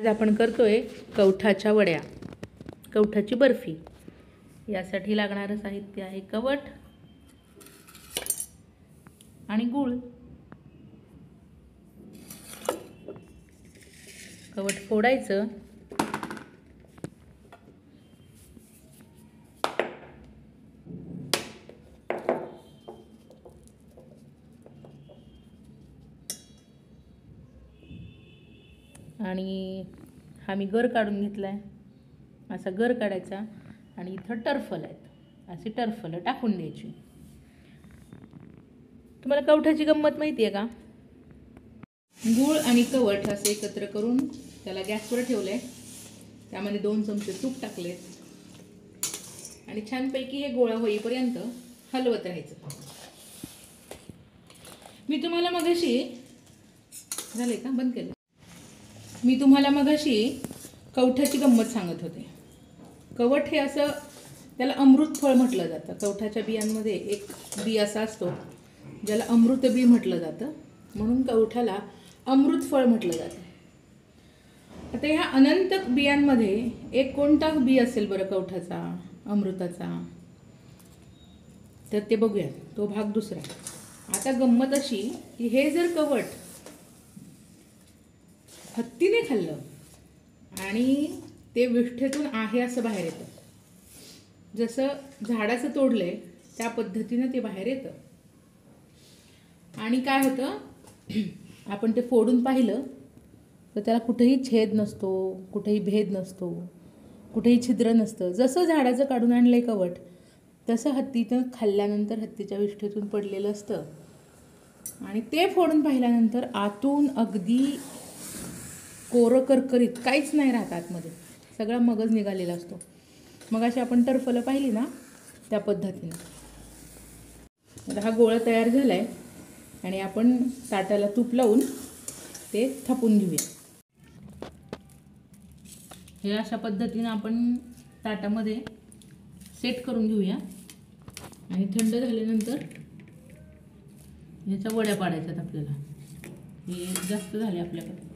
आज आपण करतोय कवठाच्या वड्या, कवठाची बर्फी। यासाठी लागणारं साहित्य आहे कवठ आणि गूळ। कवठ फोडायचं, आणि हा मी गर काढून घेतलाय। असा गर काढायचा आणि इथं टर्फल आहेत, अशी टर्फल टाकून द्यायची। तुम्हाला कवठाची गंमत माहिती आहे का? गूळ आणि कवठ असे एकत्र करून त्याला गॅसवर ठेवलंय, त्यामध्ये 2 चमचे तूप टाकलेत आणि छानपैकी हे गोळा होईपर्यंत हलवत राहायचं। मी तुम्हाला मगाशी झाले का बंद केलं? मी तुम्हाला मगाशी कवठाची गंमत सांगत होते। कवठ हे असं त्याला अमृत फळ म्हटलं जातं। कवठाच्या बियांमध्ये एक बी असा असतो ज्याला अमृत बी म्हटलं जातं, म्हणून कवठाला अमृत फळ म्हटलं जातं। आता ह्या अनंत बियांमध्ये एक कोणता बी असेल बरं कवठाचा, अमृताचा? तर ते बघूया, तो भाग दुसरा। आता गंमत अशी की हे जर कवठ हत्तीने खाल्लं आणि ते विष्ठेतून आहे असं बाहेर येतं, जसं झाडाचं तोडलंय त्या पद्धतीनं ते बाहेर येतं। आणि काय होतं, आपण ते फोडून पाहिलं तर त्याला कुठेही छेद नसतो, कुठेही भेद नसतो, कुठेही छिद्र नसतं। जसं झाडाचं काढून आणलंय कवठ तसं हत्तीनं खाल्ल्यानंतर हत्तीच्या विष्ठेतून पडलेलं असतं। आणि ते फोडून पाहिल्यानंतर आतून अगदी कोरं करकरीत काहीच नाही राहत, आतमध्ये सगळा मगज निघालेला असतो। मग अशी आपण टर्फलं पाहिली ना, त्या पद्धतीने। आता हा गोळा तयार झालाय आणि आपण ताटाला तूप लावून ते थापून घेऊया। हे अशा पद्धतीने आपण ताटामध्ये सेट करून घेऊया आणि थंड झाल्यानंतर ह्याच्या वड्या पाडायच्यात आपल्याला। हे जास्त झाले आपल्याकडे।